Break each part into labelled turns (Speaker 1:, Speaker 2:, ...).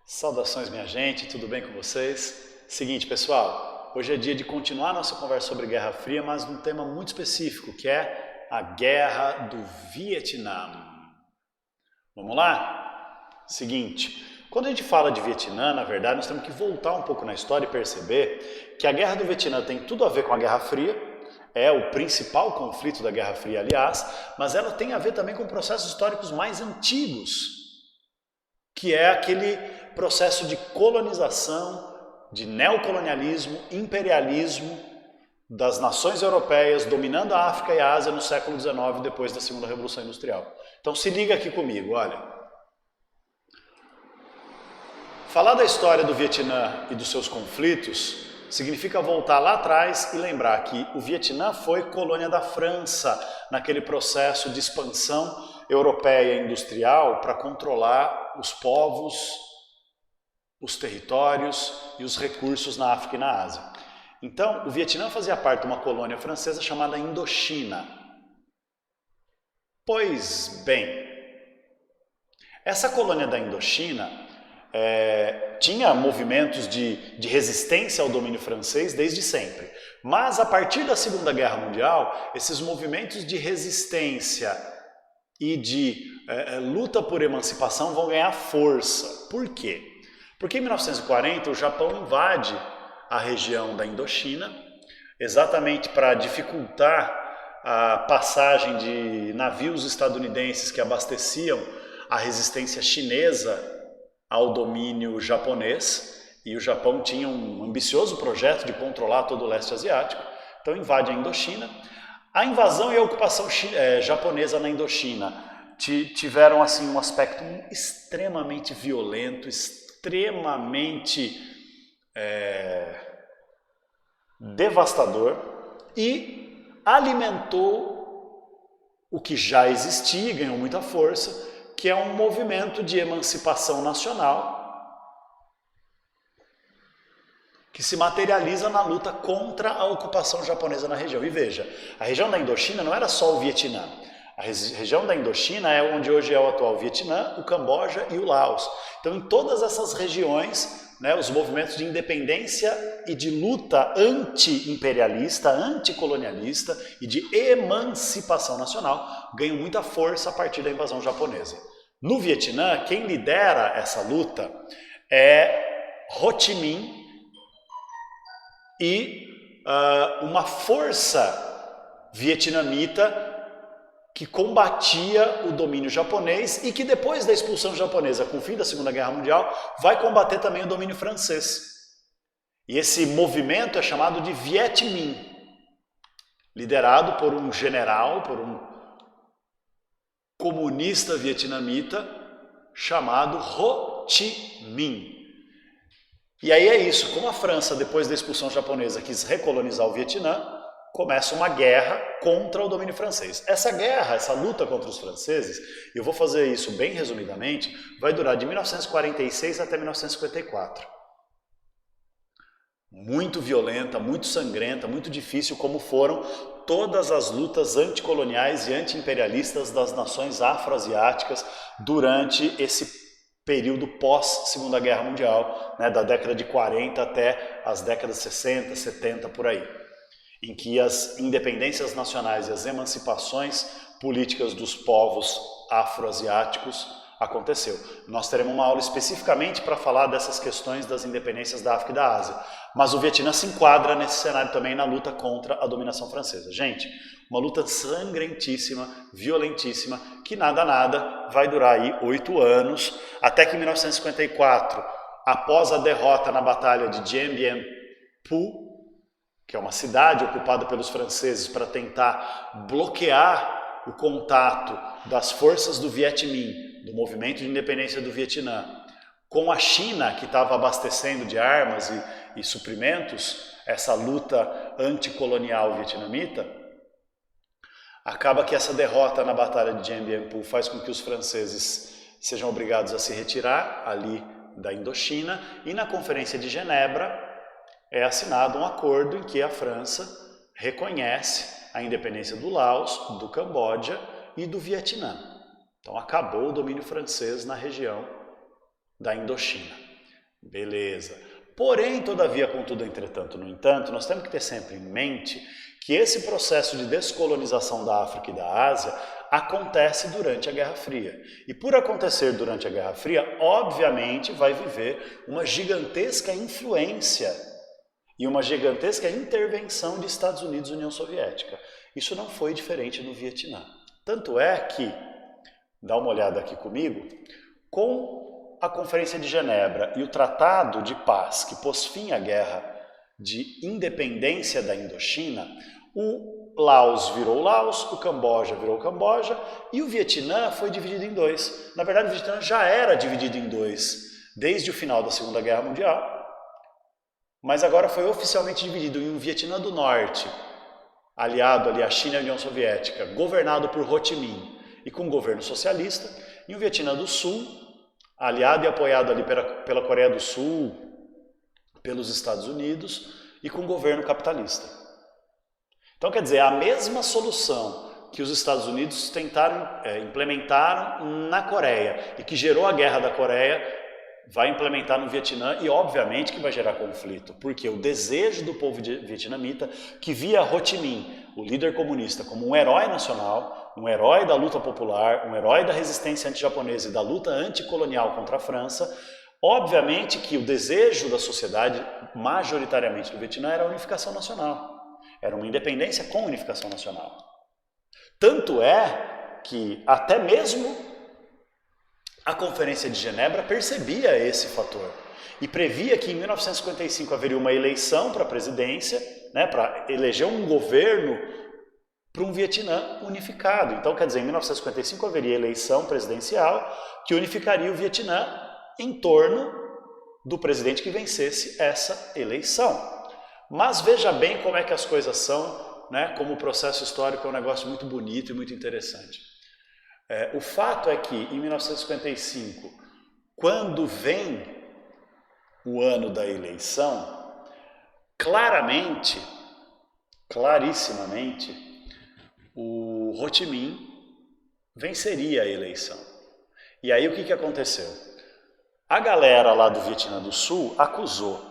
Speaker 1: Saudações, minha gente, tudo bem com vocês? Seguinte, pessoal, hoje é dia de continuar nossa conversa sobre Guerra Fria, mas num tema muito específico, que é a Guerra do Vietnã. Vamos lá? Seguinte, quando a gente fala de Vietnã, na verdade, nós temos que voltar um pouco na história e perceber que a Guerra do Vietnã tem tudo a ver com a Guerra Fria, é o principal conflito da Guerra Fria, aliás, mas ela tem a ver também com processos históricos mais antigos, que é aquele processo de colonização, de neocolonialismo, imperialismo das nações europeias dominando a África e a Ásia no século XIX, depois da Segunda Revolução Industrial. Então se liga aqui comigo, olha. Falar da história do Vietnã e dos seus conflitos significa voltar lá atrás e lembrar que o Vietnã foi colônia da França naquele processo de expansão europeia industrial para controlar os povos, os territórios e os recursos na África e na Ásia. Então, o Vietnã fazia parte de uma colônia francesa chamada Indochina. Pois bem, essa colônia da Indochina tinha movimentos de resistência ao domínio francês desde sempre. Mas, a partir da Segunda Guerra Mundial, esses movimentos de resistência e de luta por emancipação vão ganhar força. Por quê? Porque em 1940 o Japão invade a região da Indochina, exatamente para dificultar a passagem de navios estadunidenses que abasteciam a resistência chinesa ao domínio japonês, e o Japão tinha um ambicioso projeto de controlar todo o leste asiático, então invade a Indochina. A invasão e a ocupação japonesa na Indochina tiveram assim um aspecto extremamente violento, extremamente devastador, e alimentou o que já existia e ganhou muita força, que é um movimento de emancipação nacional que se materializa na luta contra a ocupação japonesa na região. E veja, a região da Indochina não era só o Vietnã. A região da Indochina é onde hoje é o atual Vietnã, o Camboja e o Laos. Então, em todas essas regiões, os movimentos de independência e de luta anti-imperialista, anticolonialista e de emancipação nacional ganham muita força a partir da invasão japonesa. No Vietnã, quem lidera essa luta é Ho Chi Minh e uma força vietnamita que combatia o domínio japonês e que depois da expulsão japonesa, com o fim da Segunda Guerra Mundial, vai combater também o domínio francês. E esse movimento é chamado de Viet Minh, liderado por um general, por um comunista vietnamita chamado Ho Chi Minh. E aí é isso, como a França, depois da expulsão japonesa, quis recolonizar o Vietnã, começa uma guerra contra o domínio francês. Essa guerra, essa luta contra os franceses, eu vou fazer isso bem resumidamente, vai durar de 1946 até 1954. Muito violenta, muito sangrenta, muito difícil, como foram todas as lutas anticoloniais e anti-imperialistas das nações afroasiáticas durante esse período pós-Segunda Guerra Mundial, da década de 40 até as décadas 60, 70, por aí, em que as independências nacionais e as emancipações políticas dos povos afroasiáticos aconteceu. Nós teremos uma aula especificamente para falar dessas questões das independências da África e da Ásia, mas o Vietnã se enquadra nesse cenário também na luta contra a dominação francesa. Gente, uma luta sangrentíssima, violentíssima, que nada vai durar aí 8 anos, até que em 1954, após a derrota na Batalha de Dien Bien Phu, que é uma cidade ocupada pelos franceses para tentar bloquear o contato das forças do Viet Minh, do movimento de independência do Vietnã, com a China, que estava abastecendo de armas e suprimentos essa luta anticolonial vietnamita, acaba que essa derrota na Batalha de Dien Bien Phu faz com que os franceses sejam obrigados a se retirar ali da Indochina, e na Conferência de Genebra é assinado um acordo em que a França reconhece a independência do Laos, do Camboja e do Vietnã. Então acabou o domínio francês na região da Indochina. Beleza. Porém, todavia, contudo, entretanto, no entanto, nós temos que ter sempre em mente que esse processo de descolonização da África e da Ásia acontece durante a Guerra Fria. E por acontecer durante a Guerra Fria, obviamente vai viver uma gigantesca influência e uma gigantesca intervenção de Estados Unidos e União Soviética. Isso não foi diferente no Vietnã. Tanto é que, dá uma olhada aqui comigo, com a Conferência de Genebra e o Tratado de Paz que pôs fim à Guerra de Independência da Indochina, o Laos virou Laos, o Camboja virou Camboja e o Vietnã foi dividido em dois. Na verdade, o Vietnã já era dividido em dois desde o final da Segunda Guerra Mundial, mas agora foi oficialmente dividido em um Vietnã do Norte, aliado ali à China e à União Soviética, governado por Ho Chi Minh e com um governo socialista, e um Vietnã do Sul, aliado e apoiado ali pela Coreia do Sul, pelos Estados Unidos e com um governo capitalista. Então, quer dizer, a mesma solução que os Estados Unidos implementaram na Coreia e que gerou a Guerra da Coreia, vai implementar no Vietnã e, obviamente, que vai gerar conflito, porque o desejo do povo vietnamita, que via Ho Chi Minh, o líder comunista, como um herói nacional, um herói da luta popular, um herói da resistência anti-japonesa e da luta anticolonial contra a França, obviamente que o desejo da sociedade, majoritariamente do Vietnã, era a unificação nacional. Era uma independência com unificação nacional. Tanto é que até mesmo a Conferência de Genebra percebia esse fator e previa que em 1955 haveria uma eleição para a presidência, né, para eleger um governo para um Vietnã unificado. Então, quer dizer, em 1955 haveria eleição presidencial que unificaria o Vietnã em torno do presidente que vencesse essa eleição. Mas veja bem como é que as coisas são, né, como o processo histórico é um negócio muito bonito e muito interessante. O fato é que, em 1955, quando vem o ano da eleição, clarissimamente, o Ho Chi Minh venceria a eleição. E aí o que aconteceu? A galera lá do Vietnã do Sul acusou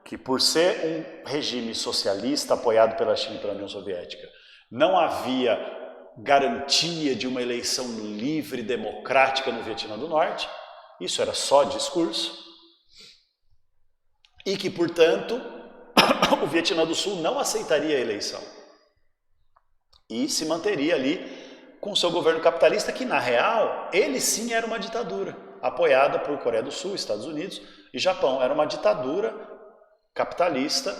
Speaker 1: que, por ser um regime socialista apoiado pela China e pela União Soviética, não havia garantia de uma eleição livre e democrática no Vietnã do Norte, isso era só discurso, e que, portanto, o Vietnã do Sul não aceitaria a eleição e se manteria ali com seu governo capitalista, que na real, ele sim era uma ditadura, apoiada por Coreia do Sul, Estados Unidos e Japão. Era uma ditadura capitalista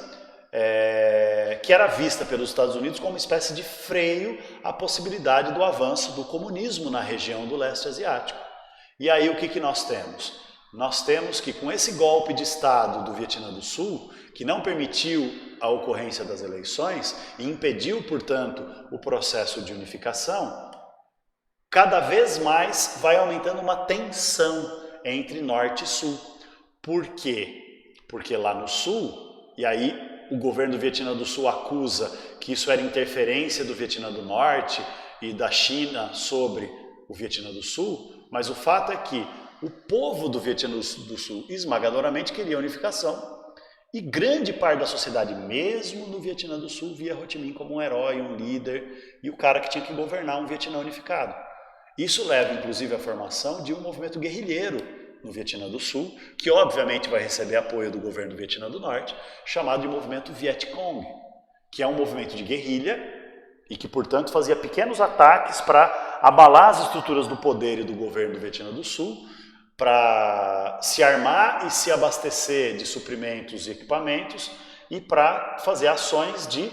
Speaker 1: que era vista pelos Estados Unidos como uma espécie de freio à possibilidade do avanço do comunismo na região do leste asiático. E aí o que nós temos? Nós temos que, com esse golpe de Estado do Vietnã do Sul, que não permitiu a ocorrência das eleições e impediu, portanto, o processo de unificação, cada vez mais vai aumentando uma tensão entre Norte e Sul. Por quê? Porque lá no Sul, e aí o governo do Vietnã do Sul acusa que isso era interferência do Vietnã do Norte e da China sobre o Vietnã do Sul, mas o fato é que o povo do Vietnã do Sul esmagadoramente queria unificação e grande parte da sociedade, mesmo no Vietnã do Sul, via Ho Chi Minh como um herói, um líder e o cara que tinha que governar um Vietnã unificado. Isso leva, inclusive, à formação de um movimento guerrilheiro no Vietnã do Sul, que obviamente vai receber apoio do governo do Vietnã do Norte, chamado de movimento Vietcong, que é um movimento de guerrilha e que, portanto, fazia pequenos ataques para abalar as estruturas do poder e do governo do Vietnã do Sul, para se armar e se abastecer de suprimentos e equipamentos e para fazer ações de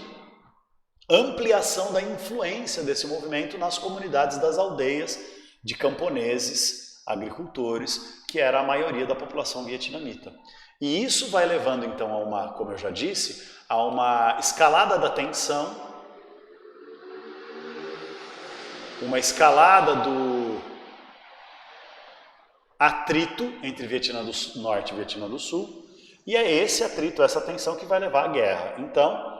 Speaker 1: ampliação da influência desse movimento nas comunidades das aldeias de camponeses, agricultores, que era a maioria da população vietnamita. E isso vai levando então a uma, como eu já disse, a uma escalada da tensão, uma escalada do atrito entre Vietnã do Norte e Vietnã do Sul, e é esse atrito, essa tensão que vai levar à guerra. Então,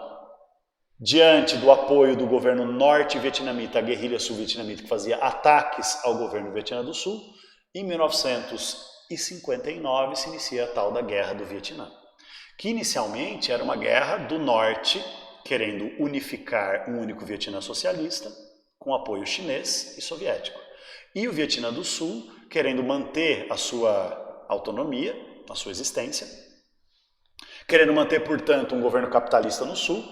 Speaker 1: diante do apoio do governo norte-vietnamita, a guerrilha sul-vietnamita que fazia ataques ao governo do Vietnã do Sul, em 1956, 1959 se inicia a tal da Guerra do Vietnã, que inicialmente era uma guerra do Norte querendo unificar um único Vietnã socialista com apoio chinês e soviético, e o Vietnã do Sul querendo manter a sua autonomia, a sua existência, querendo manter, portanto, um governo capitalista no Sul,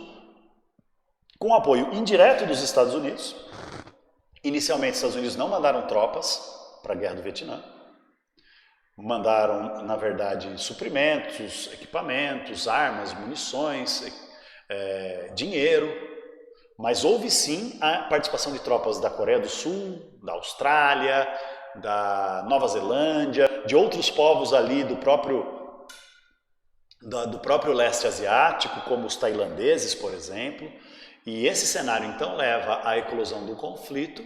Speaker 1: com apoio indireto dos Estados Unidos. Inicialmente, os Estados Unidos não mandaram tropas para a Guerra do Vietnã, mandaram, na verdade, suprimentos, equipamentos, armas, munições, dinheiro, mas houve sim a participação de tropas da Coreia do Sul, da Austrália, da Nova Zelândia, de outros povos ali do próprio leste asiático, como os tailandeses, por exemplo. E esse cenário então leva à eclosão do conflito,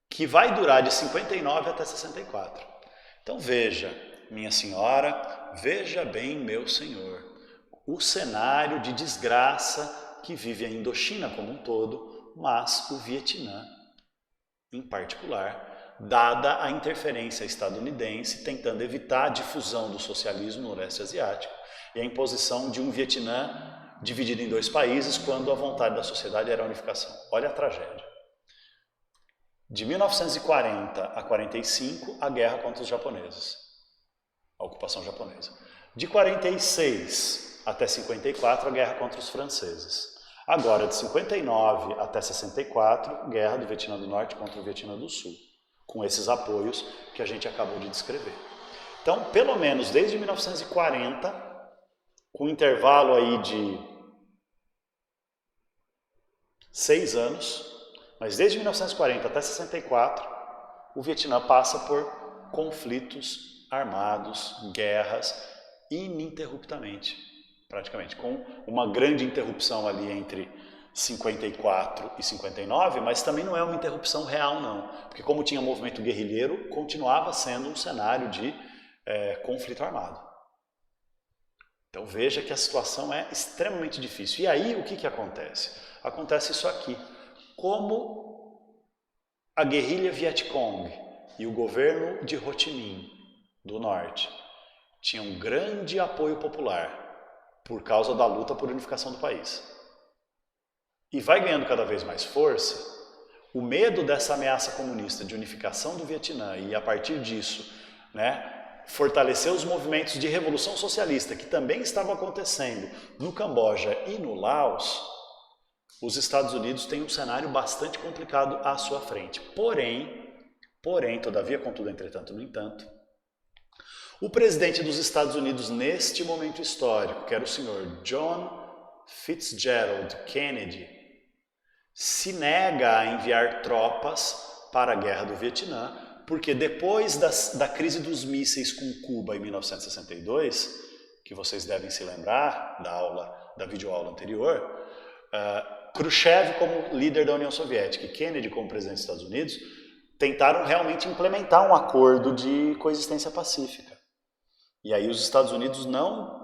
Speaker 1: que vai durar de 59 até 64. Então veja, minha senhora, veja bem, meu senhor, o cenário de desgraça que vive a Indochina como um todo, mas o Vietnã em particular, dada a interferência estadunidense tentando evitar a difusão do socialismo no leste asiático e a imposição de um Vietnã dividido em dois países quando a vontade da sociedade era a unificação. Olha a tragédia. De 1940 a 45, a guerra contra os japoneses, a ocupação japonesa. De 46 até 54, a guerra contra os franceses. Agora, de 59 até 64, guerra do Vietnã do Norte contra o Vietnã do Sul, com esses apoios que a gente acabou de descrever. Então, pelo menos desde 1940, com um intervalo aí de 6 anos, mas desde 1940 até 64, o Vietnã passa por conflitos armados, guerras, ininterruptamente, praticamente, com uma grande interrupção ali entre 54 e 59, mas também não é uma interrupção real não, porque como tinha movimento guerrilheiro, continuava sendo um cenário de conflito armado. Então veja que a situação é extremamente difícil. E aí o que acontece? Acontece isso aqui. Como a guerrilha Vietcong e o governo de Ho Chi Minh do Norte tinham um grande apoio popular por causa da luta por unificação do país, e vai ganhando cada vez mais força, o medo dessa ameaça comunista de unificação do Vietnã e a partir disso, fortalecer os movimentos de revolução socialista que também estavam acontecendo no Camboja e no Laos, os Estados Unidos têm um cenário bastante complicado à sua frente. Porém, todavia, contudo, entretanto, no entanto, o presidente dos Estados Unidos neste momento histórico, que era o senhor John Fitzgerald Kennedy, se nega a enviar tropas para a Guerra do Vietnã, porque depois da crise dos mísseis com Cuba em 1962, que vocês devem se lembrar da videoaula anterior, Khrushchev como líder da União Soviética e Kennedy como presidente dos Estados Unidos tentaram realmente implementar um acordo de coexistência pacífica. E aí os Estados Unidos não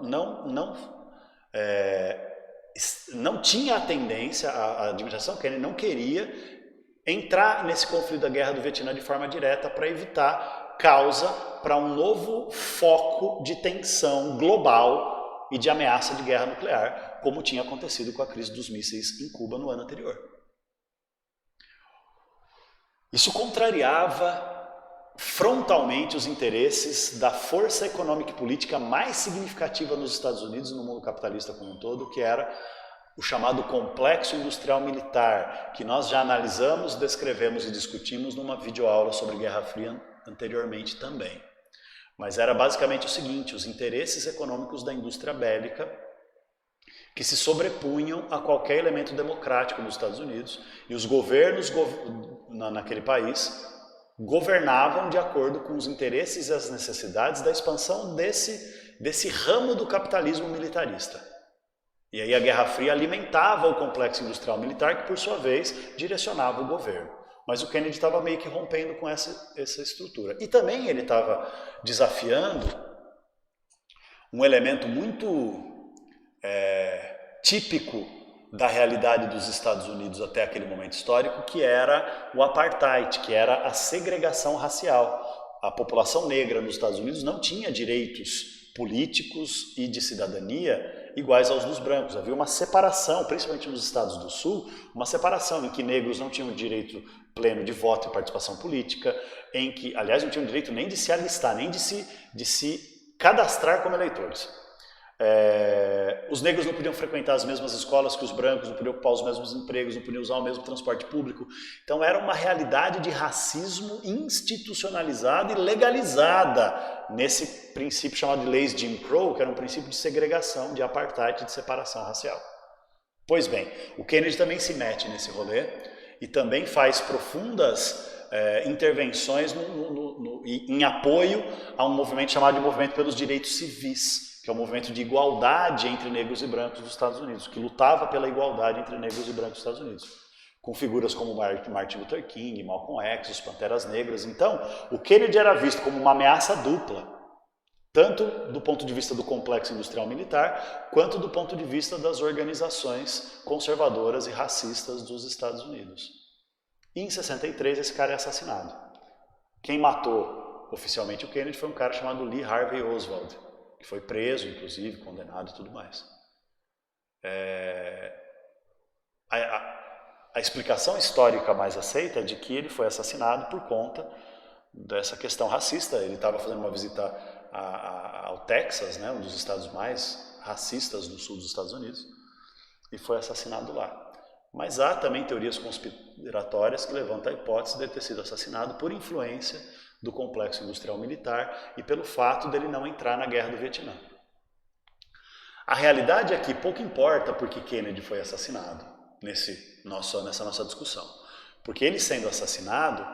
Speaker 1: tinha a tendência, a administração Kennedy não queria entrar nesse conflito da Guerra do Vietnã de forma direta para evitar causa para um novo foco de tensão global e de ameaça de guerra nuclear, como tinha acontecido com a crise dos mísseis em Cuba no ano anterior. Isso contrariava frontalmente os interesses da força econômica e política mais significativa nos Estados Unidos e no mundo capitalista como um todo, que era o chamado complexo industrial militar, que nós já analisamos, descrevemos e discutimos numa videoaula sobre Guerra Fria anteriormente também. Mas era basicamente o seguinte: os interesses econômicos da indústria bélica que se sobrepunham a qualquer elemento democrático nos Estados Unidos, e os governos naquele país governavam de acordo com os interesses e as necessidades da expansão desse ramo do capitalismo militarista. E aí a Guerra Fria alimentava o complexo industrial militar, que por sua vez direcionava o governo. Mas o Kennedy estava meio que rompendo com essa estrutura. E também ele estava desafiando um elemento muito típico da realidade dos Estados Unidos até aquele momento histórico, que era o apartheid, que era a segregação racial. a população negra nos Estados Unidos não tinha direitos políticos e de cidadania iguais aos dos brancos. Havia uma separação, principalmente nos estados do Sul, uma separação em que negros não tinham direito pleno de voto e participação política, em que, aliás, não tinham direito nem de se alistar, nem de se cadastrar como eleitores. Os negros não podiam frequentar as mesmas escolas que os brancos, não podiam ocupar os mesmos empregos, não podiam usar o mesmo transporte público. Então era uma realidade de racismo institucionalizada e legalizada nesse princípio chamado de leis Jim Crow, que era um princípio de segregação, de apartheid, de separação racial. Pois bem, o Kennedy também se mete nesse rolê e também faz profundas intervenções em apoio a um movimento chamado de Movimento pelos Direitos Civis, que é um movimento de igualdade entre negros e brancos dos Estados Unidos, que lutava pela igualdade entre negros e brancos dos Estados Unidos, com figuras como Martin Luther King, Malcolm X, os Panteras Negras. Então, o Kennedy era visto como uma ameaça dupla, tanto do ponto de vista do complexo industrial militar, quanto do ponto de vista das organizações conservadoras e racistas dos Estados Unidos. E em 63 esse cara é assassinado. Quem matou oficialmente o Kennedy foi um cara chamado Lee Harvey Oswald, que foi preso, inclusive, condenado e tudo mais. A explicação histórica mais aceita é de que ele foi assassinado por conta dessa questão racista. Ele estava fazendo uma visita ao Texas, né, um dos estados mais racistas do sul dos Estados Unidos, e foi assassinado lá. Mas há também teorias conspiratórias que levantam a hipótese de ter sido assassinado por influência do complexo industrial militar e pelo fato dele não entrar na guerra do Vietnã. A realidade é que pouco importa porque Kennedy foi assassinado nessa nossa discussão. Porque ele sendo assassinado,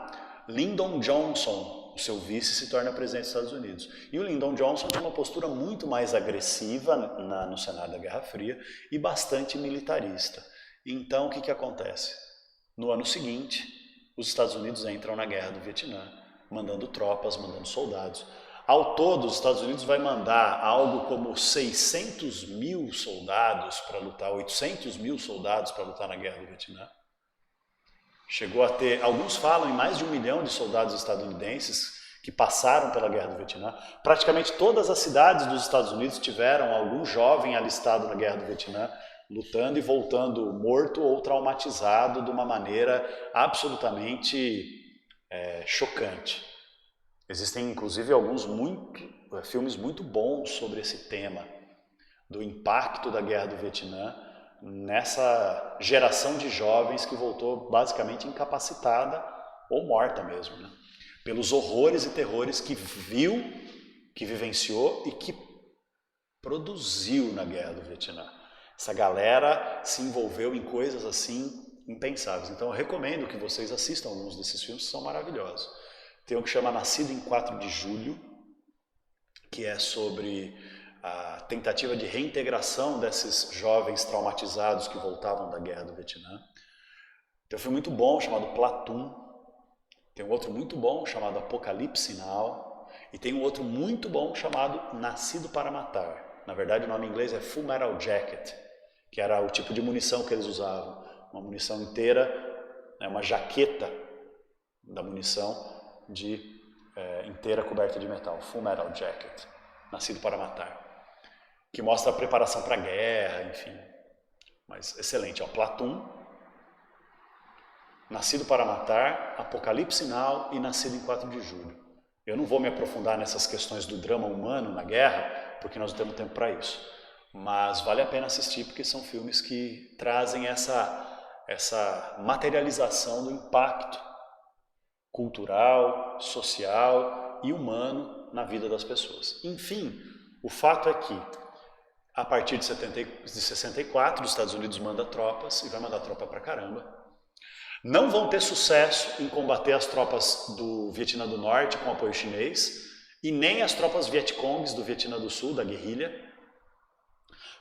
Speaker 1: Lyndon Johnson, o seu vice, se torna presidente dos Estados Unidos. E o Lyndon Johnson tem uma postura muito mais agressiva no cenário da Guerra Fria e bastante militarista. Então, o que acontece? No ano seguinte, os Estados Unidos entram na guerra do Vietnã, mandando tropas, mandando soldados. Ao todo, os Estados Unidos vai mandar algo como 600 mil soldados para lutar, 800 mil soldados para lutar na guerra do Vietnã. Chegou a ter, alguns falam em mais de 1 milhão de soldados estadunidenses que passaram pela guerra do Vietnã. Praticamente todas as cidades dos Estados Unidos tiveram algum jovem alistado na guerra do Vietnã, lutando e voltando morto ou traumatizado de uma maneira absolutamente chocante. Existem inclusive alguns filmes muito bons sobre esse tema, do impacto da guerra do Vietnã nessa geração de jovens que voltou basicamente incapacitada ou morta mesmo, né? Pelos horrores e terrores que viu, que vivenciou e que produziu na guerra do Vietnã. Essa galera se envolveu em coisas assim impensáveis. Então eu recomendo que vocês assistam alguns desses filmes, que são maravilhosos. Tem um que chama Nascido em 4 de Julho, que é sobre a tentativa de reintegração desses jovens traumatizados que voltavam da guerra do Vietnã. Tem um filme muito bom chamado Platoon. Tem um outro muito bom chamado Apocalipse Now. E tem um outro muito bom chamado Nascido para Matar. Na verdade o nome em inglês é Full Metal Jacket, que era o tipo de munição que eles usavam. Uma munição inteira, uma jaqueta da munição inteira coberta de metal. Full Metal Jacket, Nascido para Matar. Que mostra a preparação para a guerra, enfim. Mas excelente, Platoon, Nascido para Matar, Apocalipse Now e Nascido em 4 de Julho. Eu não vou me aprofundar nessas questões do drama humano na guerra, porque nós não temos tempo para isso. Mas vale a pena assistir, porque são filmes que trazem essa materialização do impacto cultural, social e humano na vida das pessoas. Enfim, o fato é que, a partir de 64, os Estados Unidos manda tropas, e vai mandar tropa pra caramba. Não vão ter sucesso em combater as tropas do Vietnã do Norte com apoio chinês, e nem as tropas Vietcongs do Vietnã do Sul, da guerrilha,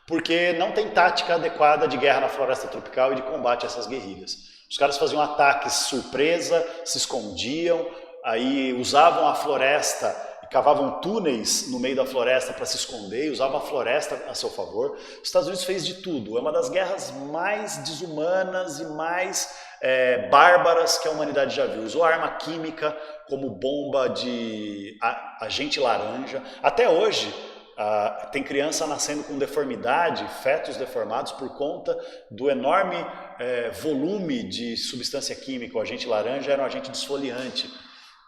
Speaker 1: porque não tem tática adequada de guerra na floresta tropical e de combate a essas guerrilhas. Os caras faziam ataques surpresa, se escondiam, aí usavam a floresta, cavavam túneis no meio da floresta para se esconder, usavam a floresta a seu favor. Os Estados Unidos fez de tudo. É uma das guerras mais desumanas e mais bárbaras que a humanidade já viu. Usou arma química como bomba de agente laranja. Até hoje, tem criança nascendo com deformidade, fetos deformados por conta do enorme volume de substância química. O agente laranja era um agente desfoliante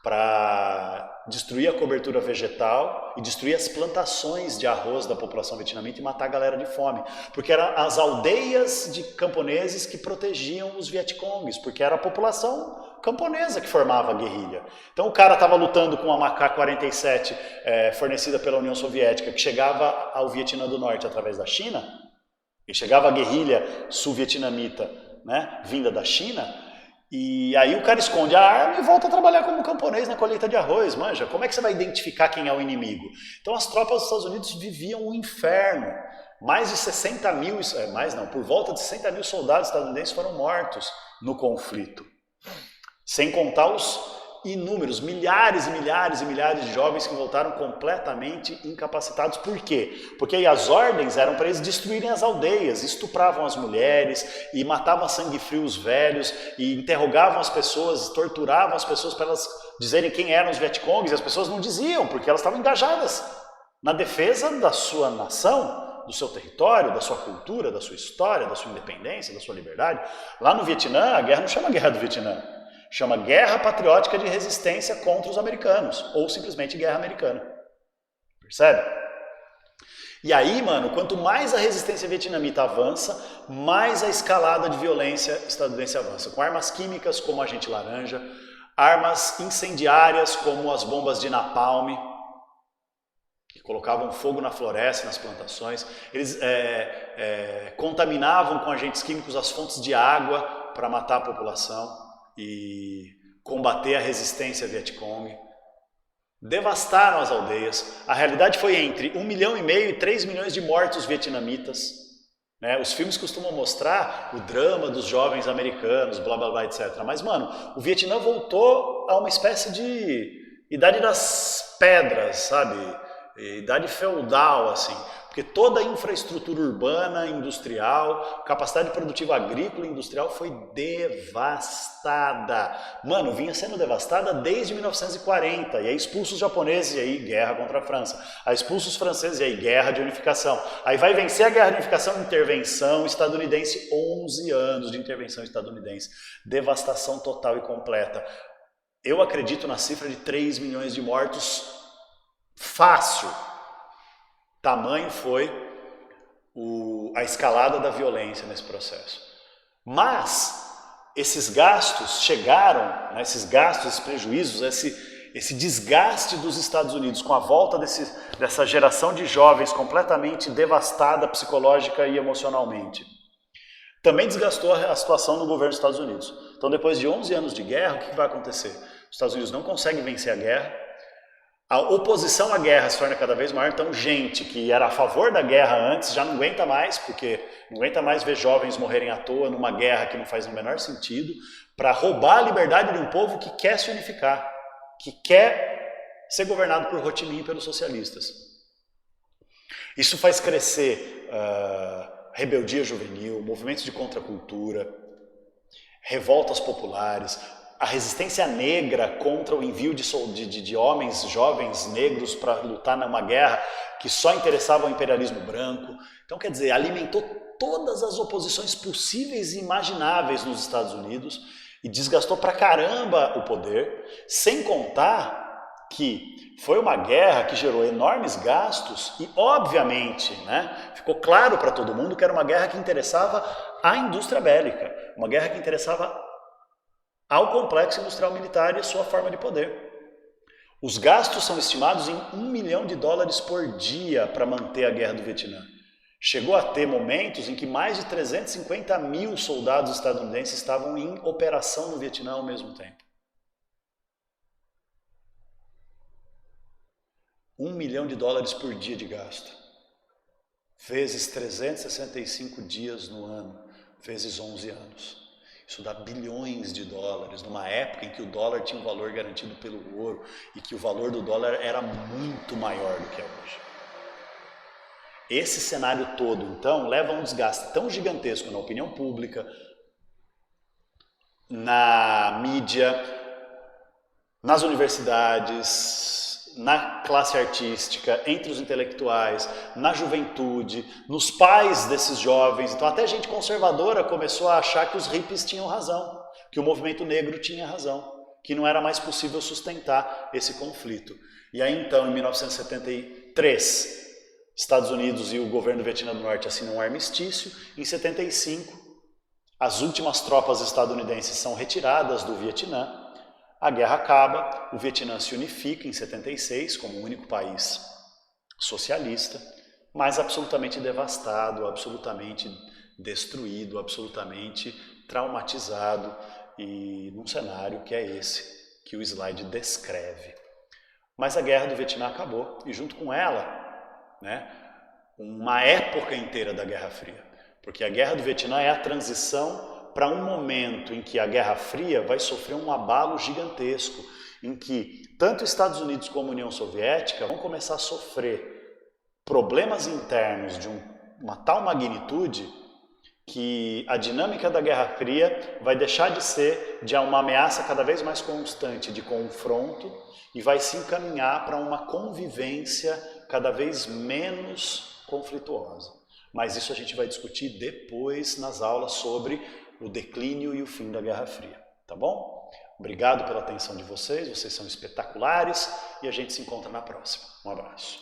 Speaker 1: para destruir a cobertura vegetal e destruir as plantações de arroz da população vietnamita e matar a galera de fome. Porque eram as aldeias de camponeses que protegiam os Vietcongues, porque era a população camponesa que formava a guerrilha. Então o cara estava lutando com uma AK-47 fornecida pela União Soviética, que chegava ao Vietnã do Norte através da China, e chegava a guerrilha sul-vietnamita, né, vinda da China. E aí o cara esconde a arma e volta a trabalhar como camponês na colheita de arroz, manja. Como é que você vai identificar quem é o inimigo? Então as tropas dos Estados Unidos viviam um inferno. Mais de 60 mil, por volta de 60 mil soldados estadunidenses foram mortos no conflito. Sem contar os inúmeros, milhares e milhares e milhares de jovens que voltaram completamente incapacitados. Por quê? Porque aí as ordens eram para eles destruírem as aldeias, estupravam as mulheres e matavam a sangue frio os velhos e interrogavam as pessoas, torturavam as pessoas para elas dizerem quem eram os Vietcongues, e as pessoas não diziam, porque elas estavam engajadas na defesa da sua nação, do seu território, da sua cultura, da sua história, da sua independência, da sua liberdade. Lá no Vietnã, a guerra não chama Guerra do Vietnã. Chama Guerra Patriótica de Resistência contra os Americanos, ou simplesmente Guerra Americana. Percebe? E aí, mano, quanto mais a resistência vietnamita avança, mais a escalada de violência estadunidense avança. Com armas químicas como agente laranja, armas incendiárias como as bombas de napalm, que colocavam fogo na floresta, nas plantações. Eles contaminavam com agentes químicos as fontes de água para matar a população e combater a resistência Vietcong. Devastaram as aldeias. A realidade foi entre 1,5 milhão e 3 milhões de mortos vietnamitas. Né? Os filmes costumam mostrar o drama dos jovens americanos, blá blá blá, etc. Mas, mano, o Vietnã voltou a uma espécie de idade das pedras, sabe? Idade feudal, assim. Porque toda a infraestrutura urbana, industrial, capacidade produtiva agrícola e industrial foi devastada. Mano, vinha sendo devastada desde 1940. E aí expulsa os japoneses, e aí guerra contra a França. Aí expulsa os franceses, e aí guerra de unificação. Aí vai vencer a guerra de unificação, intervenção estadunidense, 11 anos de intervenção estadunidense. Devastação total e completa. Eu acredito na cifra de 3 milhões de mortos fácil. Tamanho foi a escalada da violência nesse processo. Mas esses gastos chegaram, né, esses gastos, esses prejuízos, esse desgaste dos Estados Unidos com a volta dessa geração de jovens completamente devastada psicológica e emocionalmente, também desgastou a situação no governo dos Estados Unidos. Então, depois de 11 anos de guerra, o que vai acontecer? Os Estados Unidos não conseguem vencer a guerra. A oposição à guerra se torna cada vez maior, então gente que era a favor da guerra antes já não aguenta mais, porque não aguenta mais ver jovens morrerem à toa numa guerra que não faz o menor sentido, para roubar a liberdade de um povo que quer se unificar, que quer ser governado por Ho Chi Minh e pelos socialistas. Isso faz crescer rebeldia juvenil, movimentos de contracultura, revoltas populares, a resistência negra contra o envio de homens jovens negros para lutar numa guerra que só interessava ao imperialismo branco. Então, quer dizer, alimentou todas as oposições possíveis e imagináveis nos Estados Unidos e desgastou pra caramba o poder, sem contar que foi uma guerra que gerou enormes gastos e, obviamente, né, ficou claro para todo mundo que era uma guerra que interessava à indústria bélica, uma guerra que interessava ao complexo industrial militar e a sua forma de poder. Os gastos são estimados em $1 milhão por dia para manter a guerra do Vietnã. Chegou a ter momentos em que mais de 350 mil soldados estadunidenses estavam em operação no Vietnã ao mesmo tempo. $1 milhão por dia de gasto, vezes 365 dias no ano, vezes 11 anos. Isso dá bilhões de dólares, numa época em que o dólar tinha um valor garantido pelo ouro e que o valor do dólar era muito maior do que é hoje. Esse cenário todo, então, leva a um desgaste tão gigantesco na opinião pública, na mídia, nas universidades, na classe artística, entre os intelectuais, na juventude, nos pais desses jovens. Então até gente conservadora começou a achar que os hippies tinham razão, que o movimento negro tinha razão, que não era mais possível sustentar esse conflito. E aí então, em 1973, Estados Unidos e o governo do Vietnã do Norte assinam um armistício. Em 75, as últimas tropas estadunidenses são retiradas do Vietnã. A guerra acaba, o Vietnã se unifica em 76 como o único país socialista, mas absolutamente devastado, absolutamente destruído, absolutamente traumatizado, e num cenário que é esse que o slide descreve. Mas a guerra do Vietnã acabou e junto com ela, uma época inteira da Guerra Fria, porque a Guerra do Vietnã é a transição para um momento em que a Guerra Fria vai sofrer um abalo gigantesco, em que tanto Estados Unidos como a União Soviética vão começar a sofrer problemas internos de uma tal magnitude que a dinâmica da Guerra Fria vai deixar de ser de uma ameaça cada vez mais constante de confronto e vai se encaminhar para uma convivência cada vez menos conflituosa. Mas isso a gente vai discutir depois nas aulas sobre o declínio e o fim da Guerra Fria, tá bom? Obrigado pela atenção de vocês são espetaculares e a gente se encontra na próxima. Um abraço.